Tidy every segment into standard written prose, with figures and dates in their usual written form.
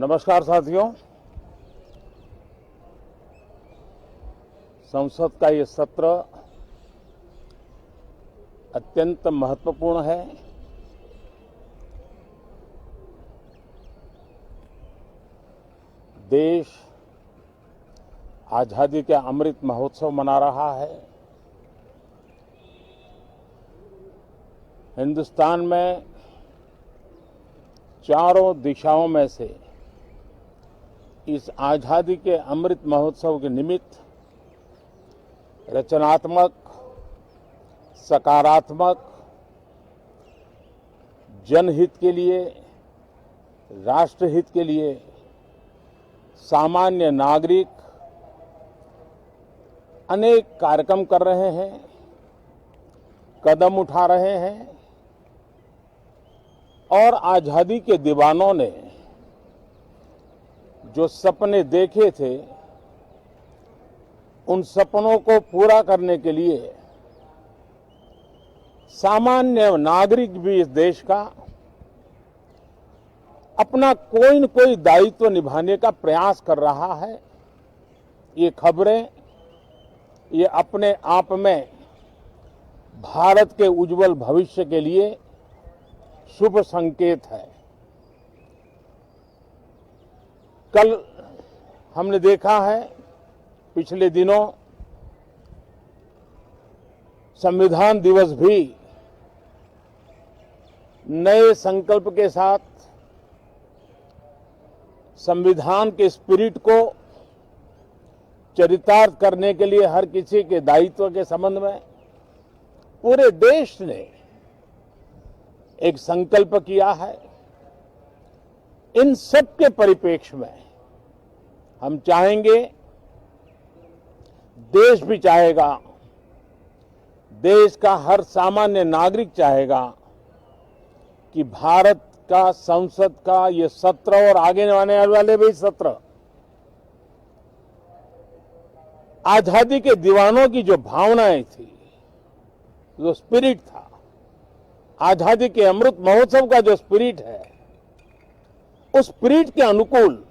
नमस्कार साथियों। संसद का ये सत्र अत्यंत महत्वपूर्ण है। देश आजादी के अमृत महोत्सव मना रहा है। हिंदुस्तान में चारों दिशाओं में से इस आजादी के अमृत महोत्सव के निमित्त रचनात्मक, सकारात्मक, जनहित के लिए, राष्ट्रहित के लिए सामान्य नागरिक अनेक कार्यक्रम कर रहे हैं, कदम उठा रहे हैं और आजादी के दीवानों ने जो सपने देखे थे उन सपनों को पूरा करने के लिए सामान्य नागरिक भी इस देश का अपना कोई न कोई दायित्व निभाने का प्रयास कर रहा है। ये खबरें ये अपने आप में भारत के उज्जवल भविष्य के लिए शुभ संकेत है। कल हमने देखा है, पिछले दिनों संविधान दिवस भी नए संकल्प के साथ संविधान के स्पिरिट को चरितार्थ करने के लिए हर किसी के दायित्व के संबंध में पूरे देश ने एक संकल्प किया है। इन सब के परिप्रेक्ष्य में हम चाहेंगे, देश भी चाहेगा, देश का हर सामान्य नागरिक चाहेगा कि भारत का संसद का ये सत्र और आगे आने वाले भी सत्र आजादी के दीवानों की जो भावनाएं थी, जो स्पिरिट था, आजादी के अमृत महोत्सव का जो स्पिरिट है, उस स्पिरिट के अनुकूल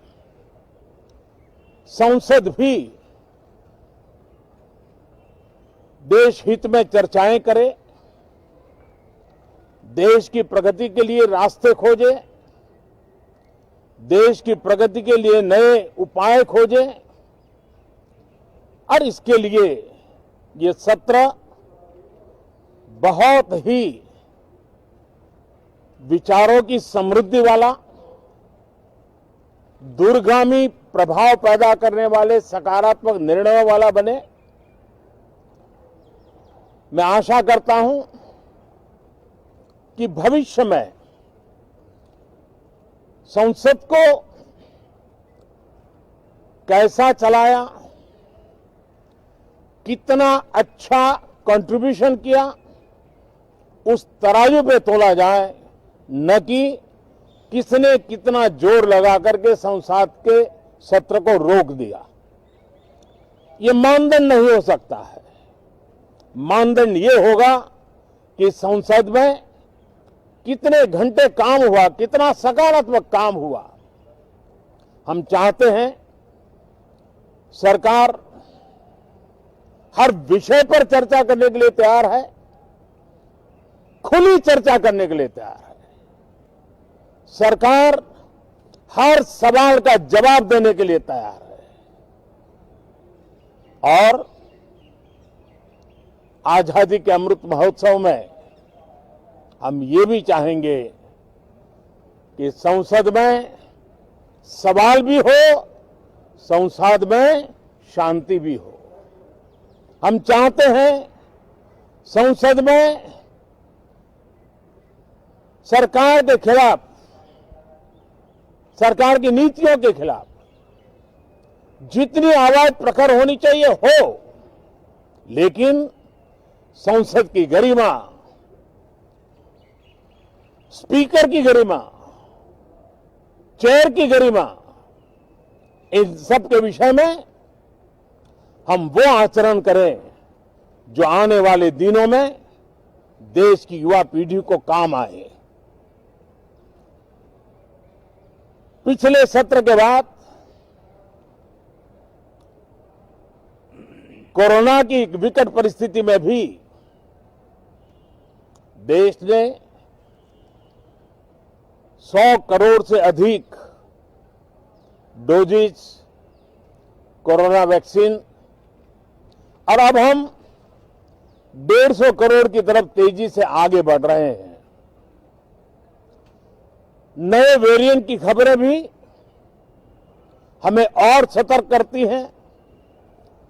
संसद भी देश हित में चर्चाएं करे, देश की प्रगति के लिए रास्ते खोजे, देश की प्रगति के लिए नए उपाय खोजे और इसके लिए ये सत्र बहुत ही विचारों की समृद्धि वाला, दूरगामी प्रभाव पैदा करने वाले सकारात्मक निर्णयों वाला बने। मैं आशा करता हूं कि भविष्य में संसद को कैसा चलाया, कितना अच्छा कंट्रीब्यूशन किया, उस तराजू पे तोला जाए, न कि किसने कितना जोर लगा करके संसद के सत्र को रोक दिया। ये मानदंड नहीं हो सकता है। मानदंड ये होगा कि संसद में कितने घंटे काम हुआ, कितना सकारात्मक काम हुआ। हम चाहते हैं सरकार हर विषय पर चर्चा करने के लिए तैयार है, खुली चर्चा करने के लिए तैयार है। सरकार हर सवाल का जवाब देने के लिए तैयार है और आजादी के अमृत महोत्सव में हम ये भी चाहेंगे कि संसद में सवाल भी हो, संसद में शांति भी हो। हम चाहते हैं संसद में सरकार के खिलाफ, सरकार की नीतियों के खिलाफ जितनी आवाज प्रखर होनी चाहिए हो, लेकिन संसद की गरिमा, स्पीकर की गरिमा, चेयर की गरिमा, इन सब के विषय में हम वो आचरण करें जो आने वाले दिनों में देश की युवा पीढ़ी को काम आए। पिछले सत्र के बाद कोरोना की विकट परिस्थिति में भी देश ने 100 करोड़ से अधिक डोजेज कोरोना वैक्सीन और अब हम 150 करोड़ की तरफ तेजी से आगे बढ़ रहे हैं। नए वेरिएंट की खबरें भी हमें और सतर्क करती हैं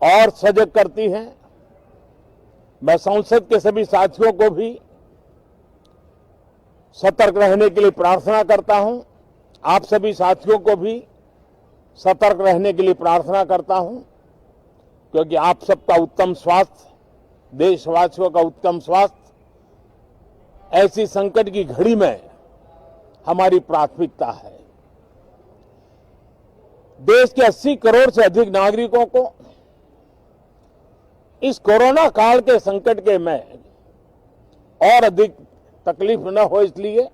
और सजग करती हैं। मैं संसद के सभी साथियों को भी सतर्क रहने के लिए प्रार्थना करता हूं। आप सभी साथियों को भी सतर्क रहने के लिए प्रार्थना करता हूं, क्योंकि आप सबका उत्तम स्वास्थ्य, देशवासियों का उत्तम स्वास्थ्य ऐसी संकट की घड़ी में हमारी प्राथमिकता है। देश के 80 करोड़ से अधिक नागरिकों को इस कोरोना काल के संकट के में और अधिक तकलीफ न हो, इसलिए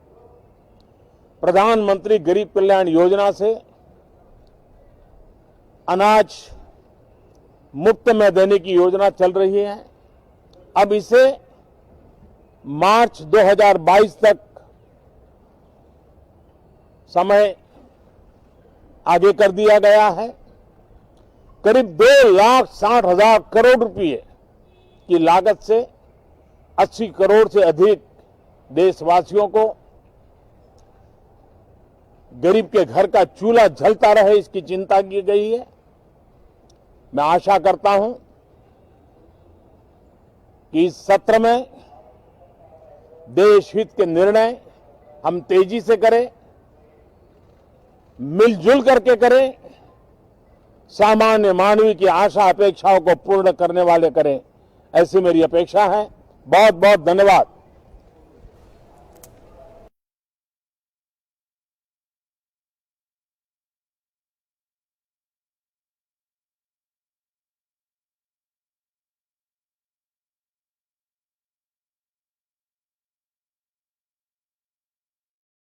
प्रधानमंत्री गरीब कल्याण योजना से अनाज मुफ्त में देने की योजना चल रही है। अब इसे मार्च 2022 तक समय आगे कर दिया गया है। करीब 2,60,000 करोड़ रुपए की लागत से 80 करोड़ से अधिक देशवासियों को गरीब के घर का चूल्हा जलता रहे, इसकी चिंता की गई है। मैं आशा करता हूं कि इस सत्र में देश हित के निर्णय हम तेजी से करें, मिलजुल करके करें, सामान्य मानवी की आशा अपेक्षाओं को पूर्ण करने वाले करें, ऐसी मेरी अपेक्षा है। बहुत बहुत धन्यवाद।